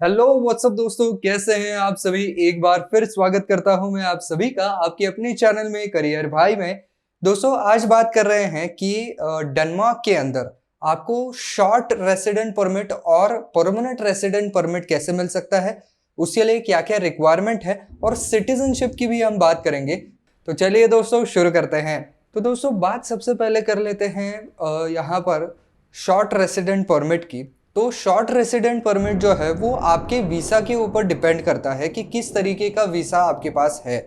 Hello what's up दोस्तों, कैसे हैं आप सभी। एक बार फिर स्वागत करता हूं मैं आप सभी का आपके अपने चैनल में करियर भाई में। दोस्तों आज बात कर रहे हैं कि डेनमार्क के अंदर आपको शॉर्ट रेसिडेंट परमिट और परमानेंट रेसिडेंट परमिट कैसे मिल सकता है, उसके लिए क्या क्या रिक्वायरमेंट है और सिटीजनशिप की भी हम बात करेंगे। तो चलिए दोस्तों शुरू करते हैं। तो दोस्तों बात सबसे पहले कर लेते हैं यहाँ पर शॉर्ट रेसिडेंट परमिट की। तो शॉर्ट रेसिडेंट परमिट जो है वो आपके वीज़ा के ऊपर डिपेंड करता है कि किस तरीके का वीज़ा आपके पास है।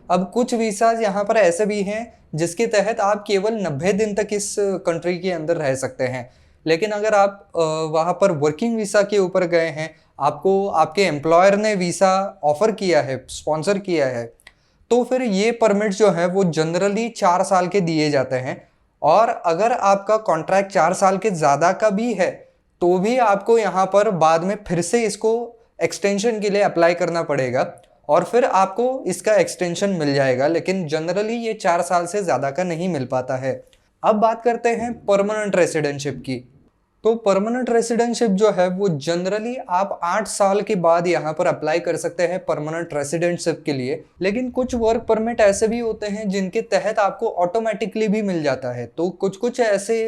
अब कुछ वीज़ाज यहाँ पर ऐसे भी हैं जिसके तहत आप केवल 90 दिन तक इस कंट्री के अंदर रह सकते हैं। लेकिन अगर आप वहाँ पर वर्किंग वीज़ा के ऊपर गए हैं, आपको आपके एम्प्लॉयर ने वीज़ा ऑफर किया है, स्पॉन्सर किया है, तो फिर ये परमिट जो है वो जनरली 4 साल के दिए जाते हैं। और अगर आपका कॉन्ट्रैक्ट 4 साल के ज़्यादा का भी है तो भी आपको यहाँ पर बाद में फिर से इसको एक्सटेंशन के लिए अप्लाई करना पड़ेगा और फिर आपको इसका एक्सटेंशन मिल जाएगा। लेकिन जनरली ये 4 साल से ज़्यादा का नहीं मिल पाता है। अब बात करते हैं परमानेंट रेसिडेंटशिप की। तो परमानेंट रेसिडेंटशिप जो है वो जनरली आप 8 साल के बाद यहाँ पर अप्लाई कर सकते हैं परमानेंट रेसिडेंटशिप के लिए। लेकिन कुछ वर्क परमिट ऐसे भी होते हैं जिनके तहत आपको ऑटोमेटिकली भी मिल जाता है। तो कुछ कुछ ऐसे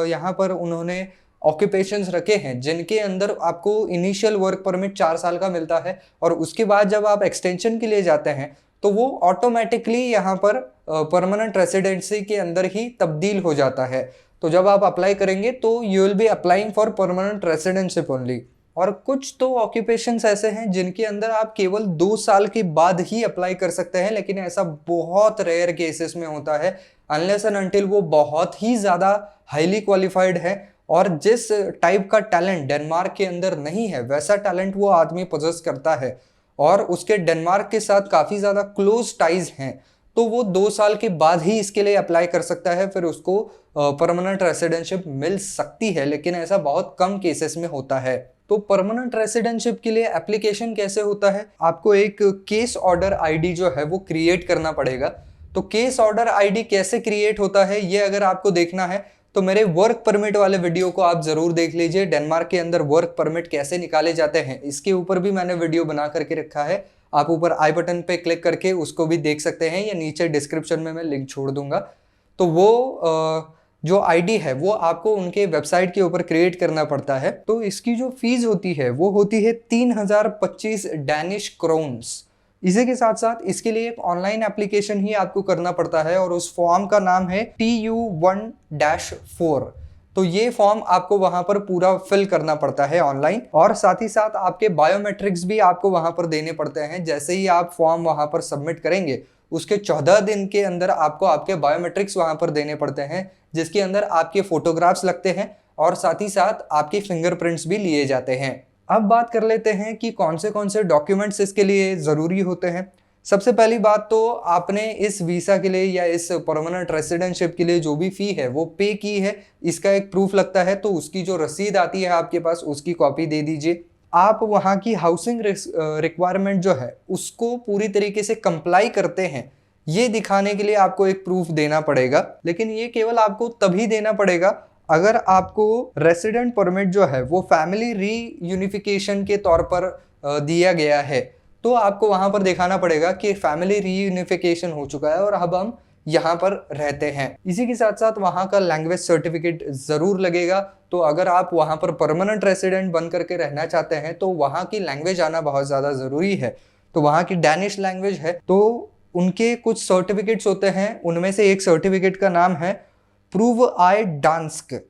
यहाँ पर उन्होंने ऑक्यूपेशंस रखे हैं जिनके अंदर आपको इनिशियल वर्क परमिट 4 साल का मिलता है और उसके बाद जब आप एक्सटेंशन के लिए जाते हैं तो वो ऑटोमेटिकली यहाँ पर परमानेंट रेसिडेंसी के अंदर ही तब्दील हो जाता है। तो जब आप अप्लाई करेंगे तो you will be applying for permanent residentship only. और कुछ तो ऑक्यूपेशंस ऐसे हैं जिनके अंदर आप केवल 2 साल के बाद ही अप्लाई कर सकते हैं, लेकिन ऐसा बहुत रेयर केसेस में होता है अनलेस एंड अनटिल वो बहुत ही ज़्यादा हाईली क्वालिफाइड है और जिस टाइप का टैलेंट डेनमार्क के अंदर नहीं है वैसा टैलेंट वो आदमी पोजेस करता है और उसके डेनमार्क के साथ काफ़ी ज़्यादा क्लोज टाइज हैं, तो वो 2 साल के बाद ही इसके लिए अप्लाई कर सकता है। फिर उसको परमानेंट रेसिडेंटशिप मिल सकती है, लेकिन ऐसा बहुत कम केसेस में होता है। तो परमानेंट रेसिडेंटशिप के लिए एप्लीकेशन कैसे होता है, आपको एक केस ऑर्डर आईडी जो है वो क्रिएट करना पड़ेगा। तो केस ऑर्डर आईडी कैसे क्रिएट होता है ये अगर आपको देखना है तो मेरे वर्क परमिट वाले वीडियो को आप जरूर देख लीजिए। डेनमार्क के अंदर वर्क परमिट कैसे निकाले जाते हैं इसके ऊपर भी मैंने वीडियो बना करके रखा है। आप ऊपर आई बटन पे क्लिक करके उसको भी देख सकते हैं या नीचे डिस्क्रिप्शन में मैं लिंक छोड़ दूंगा। तो वो जो आईडी है वो आपको उनके वेबसाइट के ऊपर क्रिएट करना पड़ता है। तो इसकी जो फीस होती है वो होती है 3025 डैनिश क्रोन्स। इसी के साथ साथ इसके लिए एक ऑनलाइन एप्लीकेशन ही आपको करना पड़ता है और उस फॉर्म का नाम है TU1-4। तो ये फॉर्म आपको वहां पर पूरा फिल करना पड़ता है ऑनलाइन और साथ ही साथ आपके बायोमेट्रिक्स भी आपको वहां पर देने पड़ते हैं। जैसे ही आप फॉर्म वहां पर सबमिट करेंगे उसके 14 दिन के अंदर आपको आपके बायोमेट्रिक्स वहां पर देने पड़ते हैं, जिसके अंदर आपके फोटोग्राफ्स लगते हैं और साथ ही साथ आपके फिंगरप्रिंट्स भी लिए जाते हैं। अब बात कर लेते हैं कि कौन से डॉक्यूमेंट्स इसके लिए ज़रूरी होते हैं। सबसे पहली बात तो आपने इस वीज़ा के लिए या इस परमानेंट रेसिडेंटशिप के लिए जो भी फ़ी है वो पे की है, इसका एक प्रूफ लगता है। तो उसकी जो रसीद आती है आपके पास उसकी कॉपी दे दीजिए। आप वहाँ की हाउसिंग रिक्वायरमेंट जो है उसको पूरी तरीके से कंप्लाई करते हैं, ये दिखाने के लिए आपको एक प्रूफ देना पड़ेगा। लेकिन ये केवल आपको तभी देना पड़ेगा अगर आपको रेसिडेंट परमिट जो है वो फैमिली रीयूनिफिकेशन के तौर पर दिया गया है। तो आपको वहां पर दिखाना पड़ेगा कि फैमिली रीयूनिफिकेशन हो चुका है और अब हम यहाँ पर रहते हैं। इसी के साथ साथ वहाँ का लैंग्वेज सर्टिफिकेट ज़रूर लगेगा। तो अगर आप वहाँ पर परमानेंट रेसिडेंट बन करके रहना चाहते हैं तो वहाँ की लैंग्वेज आना बहुत ज़्यादा ज़रूरी है। तो वहाँ की डैनिश लैंग्वेज है, तो उनके कुछ सर्टिफिकेट्स होते हैं, उनमें से एक सर्टिफिकेट का नाम है प्रूव आई डांस्क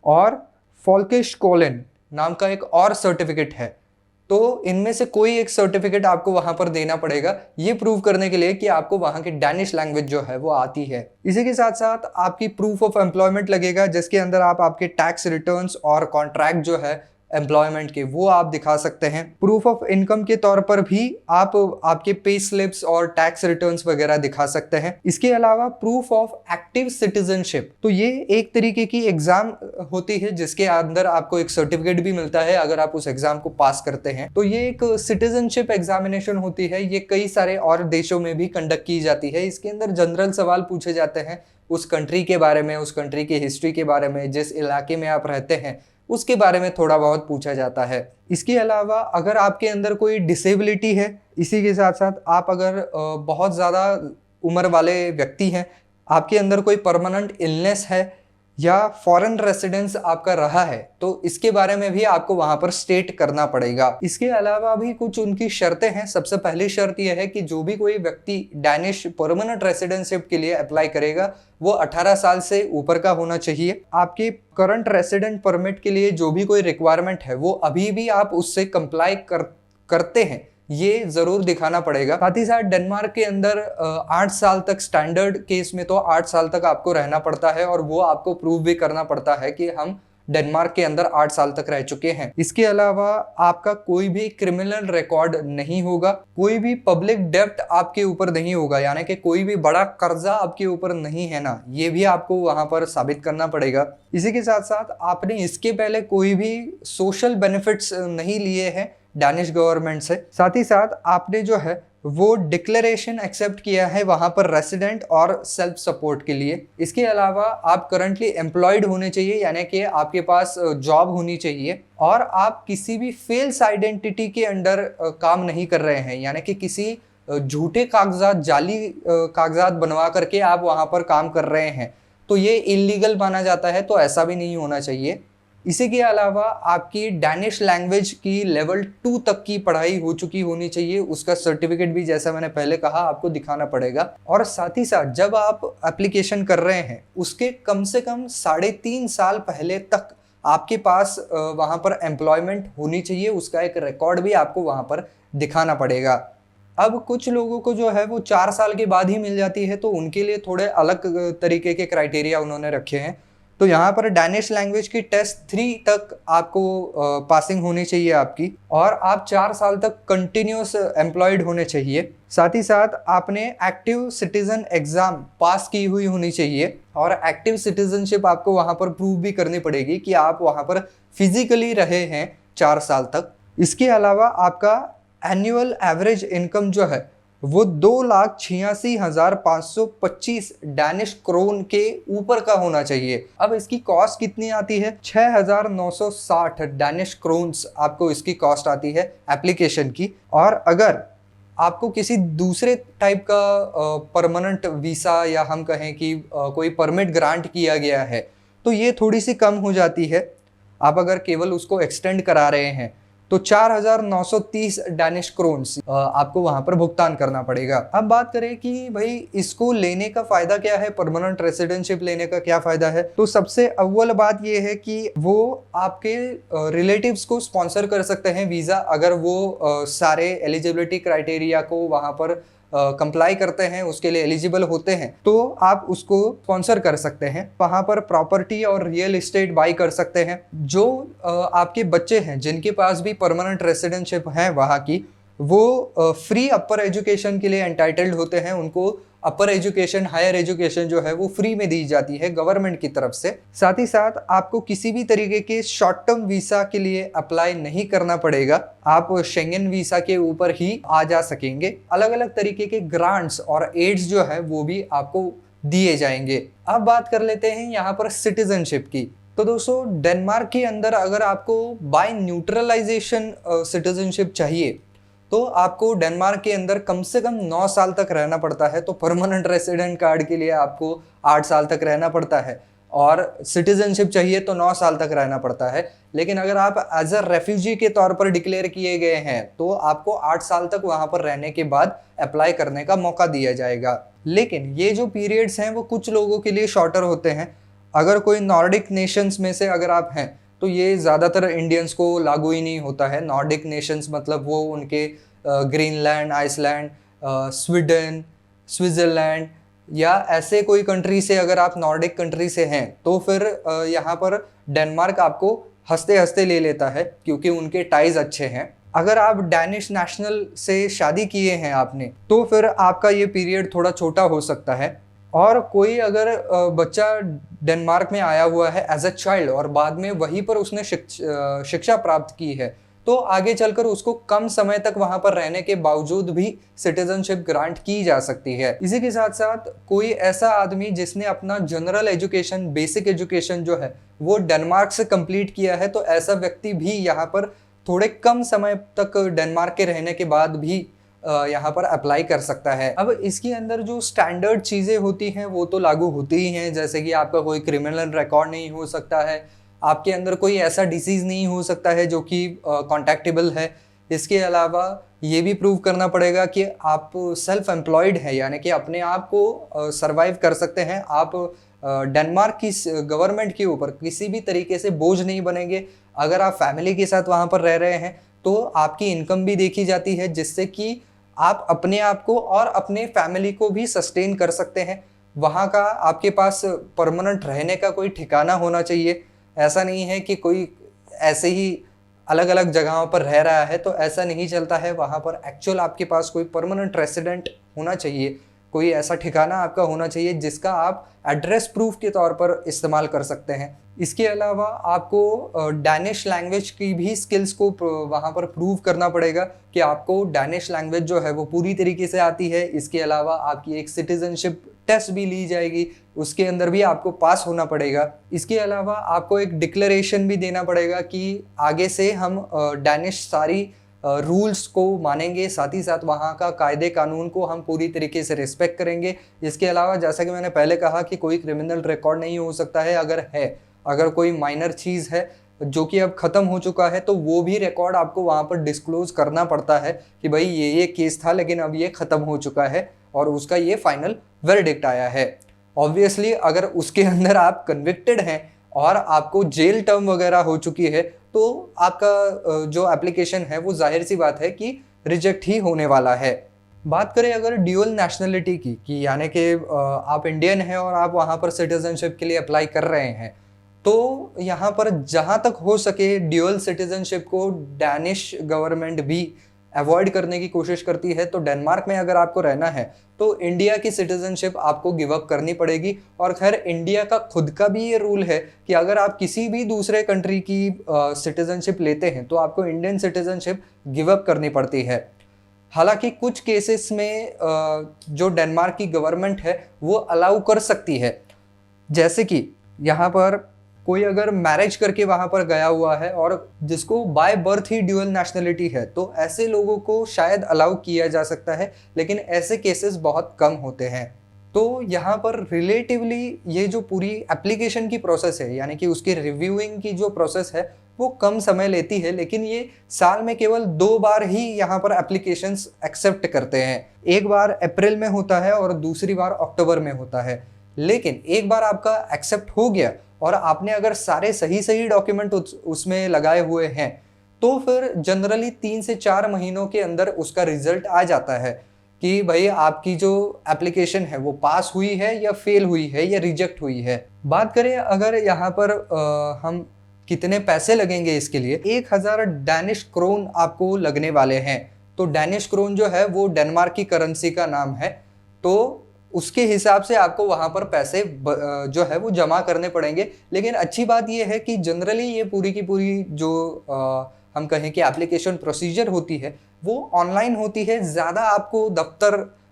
और फॉल्केश कोलिन नाम का एक और सर्टिफिकेट है। तो इनमें से कोई एक सर्टिफिकेट आपको वहां पर देना पड़ेगा ये प्रूव करने के लिए कि आपको वहां की डैनिश लैंग्वेज जो है वो आती है। इसी के साथ साथ आपकी प्रूफ ऑफ एम्प्लॉयमेंट लगेगा, जिसके अंदर आप आपके टैक्स रिटर्न्स और कॉन्ट्रैक्ट जो है एम्प्लॉयमेंट के वो आप दिखा सकते हैं। प्रूफ ऑफ इनकम के तौर पर भी आप आपके पे स्लिप्स और टैक्स रिटर्न्स वगैरह दिखा सकते हैं। इसके अलावा प्रूफ ऑफ एक्टिव सिटीजनशिप, तो ये एक तरीके की एग्जाम होती है जिसके अंदर आपको एक सर्टिफिकेट भी मिलता है अगर आप उस एग्जाम को पास करते हैं। तो ये एक सिटीजनशिप एग्जामिनेशन होती है, ये कई सारे और देशों में भी कंडक्ट की जाती है। इसके अंदर जनरल सवाल पूछे जाते हैं उस कंट्री के बारे में, उस कंट्री की हिस्ट्री के बारे में, जिस इलाके में आप रहते हैं उसके बारे में थोड़ा बहुत पूछा जाता है। इसके अलावा अगर आपके अंदर कोई डिसेबिलिटी है, इसी के साथ साथ आप अगर बहुत ज़्यादा उम्र वाले व्यक्ति हैं, आपके अंदर कोई परमानेंट इलनेस है या फॉरेन रेसिडेंस आपका रहा है, तो इसके बारे में भी आपको वहां पर स्टेट करना पड़ेगा। इसके अलावा भी कुछ उनकी शर्तें हैं। सबसे पहली शर्त यह है कि जो भी कोई व्यक्ति डैनिश परमानेंट रेसिडेंटशिप के लिए अप्लाई करेगा वो 18 साल से ऊपर का होना चाहिए। आपके करंट रेसिडेंट परमिट के लिए जो भी कोई रिक्वायरमेंट है वो अभी भी आप उससे कंप्लाई करते हैं, ये जरूर दिखाना पड़ेगा। साथ ही साथ डेनमार्क के अंदर 8 साल तक, स्टैंडर्ड केस में तो 8 साल तक आपको रहना पड़ता है और वो आपको प्रूव भी करना पड़ता है कि हम डेनमार्क के अंदर 8 साल तक रह चुके हैं। इसके अलावा आपका कोई भी क्रिमिनल रिकॉर्ड नहीं होगा, कोई भी पब्लिक डेब्ट आपके ऊपर नहीं होगा, यानी कि कोई भी बड़ा कर्जा आपके ऊपर नहीं है ना, ये भी आपको वहां पर साबित करना पड़ेगा। इसी के साथ साथ आपने इसके पहले कोई भी सोशल बेनिफिट्स नहीं लिए हैं डैनिश गवर्नमेंट से। साथ ही साथ आपने जो है वो डिक्लेरेशन एक्सेप्ट किया है वहां पर रेसिडेंट और सेल्फ सपोर्ट के लिए। इसके अलावा आप करंटली एम्प्लॉयड होने चाहिए, यानी कि आपके पास जॉब होनी चाहिए और आप किसी भी फेल्स आइडेंटिटी के अंडर काम नहीं कर रहे हैं, यानी कि किसी झूठे कागजात, जाली कागजात बनवा करके आप वहां पर काम कर रहे हैं तो ये इलीगल माना जाता है, तो ऐसा भी नहीं होना चाहिए। इसी के अलावा आपकी डैनिश लैंग्वेज की लेवल 2 तक की पढ़ाई हो चुकी होनी चाहिए, उसका सर्टिफिकेट भी जैसा मैंने पहले कहा आपको दिखाना पड़ेगा। और साथ ही साथ जब आप एप्लीकेशन कर रहे हैं उसके कम से कम 3.5 साल पहले तक आपके पास वहां पर एम्प्लॉयमेंट होनी चाहिए, उसका एक रिकॉर्ड भी आपको वहां पर दिखाना पड़ेगा। अब कुछ लोगों को जो है वो 4 साल के बाद ही मिल जाती है, तो उनके लिए थोड़े अलग तरीके के क्राइटेरिया उन्होंने रखे हैं। तो यहाँ पर डैनिश लैंग्वेज की टेस्ट 3 तक आपको पासिंग होनी चाहिए आपकी, और आप 4 साल तक कंटिन्यूस एम्प्लॉयड होने चाहिए। साथ ही साथ आपने एक्टिव सिटीजन एग्जाम पास की हुई होनी चाहिए, और एक्टिव सिटीजनशिप आपको वहाँ पर प्रूव भी करनी पड़ेगी कि आप वहाँ पर फिजिकली रहे हैं 4 साल तक। इसके अलावा आपका एनुअल एवरेज इनकम जो है वो 2,86,525 डैनिश क्रोन के ऊपर का होना चाहिए। अब इसकी कॉस्ट कितनी आती है? 6,960 डैनिश क्रोन्स आपको इसकी कॉस्ट आती है एप्लीकेशन की। और अगर आपको किसी दूसरे टाइप का परमानेंट वीसा या हम कहें कि कोई परमिट ग्रांट किया गया है तो ये थोड़ी सी कम हो जाती है। आप अगर केवल उसको एक्सटेंड करा रहे हैं तो 4,930 डैनिश क्रोन्स आपको वहां पर भुगतान करना पड़ेगा। अब बात करें कि भाई इसको लेने का फायदा क्या है, परमानेंट रेसिडेंटशिप लेने का क्या फायदा है, तो सबसे अव्वल बात यह है कि वो आपके रिलेटिव्स को स्पॉन्सर कर सकते हैं वीजा, अगर वो सारे एलिजिबिलिटी क्राइटेरिया को वहां पर कंप्लाई करते हैं, उसके लिए एलिजिबल होते हैं, तो आप उसको स्पॉन्सर कर सकते हैं। वहां पर प्रॉपर्टी और रियल एस्टेट बाई कर सकते हैं। जो आपके बच्चे हैं जिनके पास भी परमानेंट रेसिडेंटशिप है वहां की, वो फ्री अपर एजुकेशन के लिए एंटाइटल्ड होते हैं। उनको अपर एजुकेशन, हायर एजुकेशन जो है वो फ्री में दी जाती है गवर्नमेंट की तरफ से। साथ ही साथ आपको किसी भी तरीके के शॉर्ट टर्म वीसा के लिए अप्लाई नहीं करना पड़ेगा, आप शेंगन वीसा के ऊपर ही आ जा सकेंगे। अलग अलग तरीके के ग्रांट्स और एड्स जो है वो भी आपको दिए जाएंगे। अब बात कर लेते हैं यहाँ पर सिटीजनशिप की। तो दोस्तों, डेनमार्क के अंदर अगर आपको बाय न्यूट्रलाइजेशन सिटीजनशिप चाहिए तो आपको डेनमार्क के अंदर कम से कम 9 साल तक रहना पड़ता है। तो परमानेंट रेसिडेंट कार्ड के लिए आपको 8 साल तक रहना पड़ता है, और सिटीजनशिप चाहिए तो 9 साल तक रहना पड़ता है। लेकिन अगर आप एज अ रेफ्यूजी के तौर पर डिक्लेयर किए गए हैं तो आपको 8 साल तक वहां पर रहने के बाद अप्लाई करने का मौका दिया जाएगा। लेकिन ये जो पीरियड्स हैं वो कुछ लोगों के लिए शॉर्टर होते हैं। अगर कोई नॉर्डिक नेशंस में से अगर आप हैं तो ये ज़्यादातर इंडियंस को लागू ही नहीं होता है। नॉर्डिक नेशंस मतलब वो उनके ग्रीनलैंड, आइसलैंड, स्वीडन, स्विट्ज़रलैंड या ऐसे कोई कंट्री से अगर आप नॉर्डिक कंट्री से हैं तो फिर यहाँ पर डेनमार्क आपको हंसते हंसते ले लेता है, क्योंकि उनके टाइज अच्छे हैं। अगर आप डैनिश नेशनल से शादी किए हैं आपने तो फिर आपका ये पीरियड थोड़ा छोटा हो सकता है। और कोई अगर बच्चा डेनमार्क में आया हुआ है एज अ चाइल्ड और बाद में वहीं पर उसने शिक्षा प्राप्त की है तो आगे चलकर उसको कम समय तक वहां पर रहने के बावजूद भी सिटीजनशिप ग्रांट की जा सकती है। इसी के साथ साथ कोई ऐसा आदमी जिसने अपना जनरल एजुकेशन, बेसिक एजुकेशन जो है वो डेनमार्क से कंप्लीट किया है, तो ऐसा व्यक्ति भी यहाँ पर थोड़े कम समय तक डेनमार्क के रहने के बाद भी यहाँ पर अप्लाई कर सकता है। अब इसके अंदर जो स्टैंडर्ड चीज़ें होती हैं वो तो लागू होती ही हैं, जैसे कि आपका कोई क्रिमिनल रिकॉर्ड नहीं हो सकता है, आपके अंदर कोई ऐसा डिसीज़ नहीं हो सकता है जो कि कॉन्टैक्टेबल है। इसके अलावा ये भी प्रूव करना पड़ेगा कि आप सेल्फ एम्प्लॉयड हैं, यानी कि अपने आप को सर्वाइव कर सकते हैं। आप डेनमार्क की गवर्नमेंट के ऊपर किसी भी तरीके से बोझ नहीं बनेंगे। अगर आप फैमिली के साथ वहाँ पर रह रहे हैं तो आपकी इनकम भी देखी जाती है, जिससे कि आप अपने आप को और अपने फैमिली को भी सस्टेन कर सकते हैं। वहाँ का आपके पास परमानेंट रहने का कोई ठिकाना होना चाहिए। ऐसा नहीं है कि कोई ऐसे ही अलग अलग जगहों पर रह रहा है, तो ऐसा नहीं चलता है। वहाँ पर एक्चुअल आपके पास कोई परमानेंट रेसिडेंट होना चाहिए, कोई ऐसा ठिकाना आपका होना चाहिए जिसका आप एड्रेस प्रूफ के तौर पर इस्तेमाल कर सकते हैं। इसके अलावा आपको डैनिश लैंग्वेज की भी स्किल्स को वहाँ पर प्रूव करना पड़ेगा कि आपको डैनिश लैंग्वेज जो है वो पूरी तरीके से आती है। इसके अलावा आपकी एक सिटीजनशिप टेस्ट भी ली जाएगी, उसके अंदर भी आपको पास होना पड़ेगा। इसके अलावा आपको एक डिक्लेरेशन भी देना पड़ेगा कि आगे से हम डैनिश सारी रूल्स को मानेंगे, साथ ही साथ वहाँ का कायदे कानून को हम पूरी तरीके से रिस्पेक्ट करेंगे। इसके अलावा जैसा कि मैंने पहले कहा कि कोई क्रिमिनल रिकॉर्ड नहीं हो सकता है। अगर कोई माइनर चीज़ है जो कि अब ख़त्म हो चुका है, तो वो भी रिकॉर्ड आपको वहाँ पर डिस्क्लोज करना पड़ता है कि भाई ये केस था लेकिन अब ये ख़त्म हो चुका है और उसका ये फाइनल वर्डिक्ट आया है। ऑब्वियसली अगर उसके अंदर आप कन्विक्टेड हैं और आपको जेल टर्म वगैरह हो चुकी है, तो आपका जो एप्लीकेशन है वो जाहिर सी बात है कि रिजेक्ट ही होने वाला है। बात करें अगर ड्यूअल नेशनलिटी की, कि यानी कि आप इंडियन हैं और आप वहाँ पर सिटीजनशिप के लिए अप्लाई कर रहे हैं, तो यहाँ पर जहाँ तक हो सके ड्यूअल सिटीजनशिप को डैनिश गवर्नमेंट भी अवॉइड करने की कोशिश करती है। तो डेनमार्क में अगर आपको रहना है तो इंडिया की सिटीजनशिप आपको गिव अप करनी पड़ेगी। और खैर इंडिया का खुद का भी ये रूल है कि अगर आप किसी भी दूसरे कंट्री की सिटीजनशिप लेते हैं तो आपको इंडियन सिटीजनशिप गिव अप करनी पड़ती है। हालांकि कुछ केसेस में जो डेनमार्क की गवर्नमेंट है वो अलाउ कर सकती है, जैसे कि यहाँ पर कोई अगर मैरिज करके वहाँ पर गया हुआ है और जिसको by birth he dual nationality है, तो ऐसे लोगों को शायद अलाउ किया जा सकता है, लेकिन ऐसे केसेस बहुत कम होते हैं। तो यहाँ पर रिलेटिवली ये जो पूरी एप्लीकेशन की प्रोसेस है, यानी कि उसकी रिव्यूइंग की जो प्रोसेस है वो कम समय लेती है, लेकिन ये साल में केवल 2 बार ही यहाँ पर एप्लीकेशंस एक्सेप्ट करते हैं। एक बार अप्रैल में होता है और दूसरी बार अक्टूबर में होता है। लेकिन एक बार आपका एक्सेप्ट हो गया और आपने अगर सारे सही डॉक्यूमेंट उसमें लगाए हुए हैं, तो फिर जनरली 3 से 4 महीनों के अंदर उसका रिजल्ट आ जाता है कि भाई आपकी जो एप्लीकेशन है वो पास हुई है या फेल हुई है या रिजेक्ट हुई है। बात करें अगर यहाँ पर हम कितने पैसे लगेंगे इसके लिए, 1000 डैनिश क्रोन आपको लगने वाले हैं। तो डैनिश क्रोन जो है वो डेनमार्क की करेंसी का नाम है, तो उसके हिसाब से आपको वहाँ पर पैसे जो है वो जमा करने पड़ेंगे। लेकिन अच्छी बात ये है कि जनरली ये पूरी की पूरी जो हम कहें कि एप्लीकेशन प्रोसीजर होती है वो ऑनलाइन होती है। ज़्यादा आपको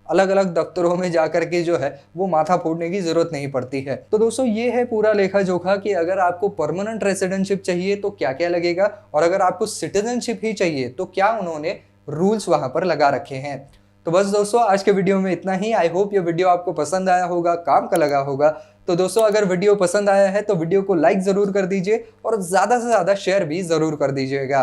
अलग अलग दफ्तरों में जा कर के जो है वो माथा फोड़ने की ज़रूरत नहीं पड़ती है। तो दोस्तों ये है पूरा लेखा जोखा कि अगर आपको परमानेंट रेसिडेंटशिप चाहिए तो क्या क्या लगेगा, और अगर आपको सिटीजनशिप ही चाहिए तो क्या उन्होंने रूल्स वहाँ पर लगा रखे हैं। तो बस दोस्तों आज के वीडियो में इतना ही। आई होप ये वीडियो आपको पसंद आया होगा, काम का लगा होगा। तो दोस्तों अगर वीडियो पसंद आया है तो वीडियो को लाइक ज़रूर कर दीजिए और ज़्यादा से ज़्यादा शेयर भी ज़रूर कर दीजिएगा।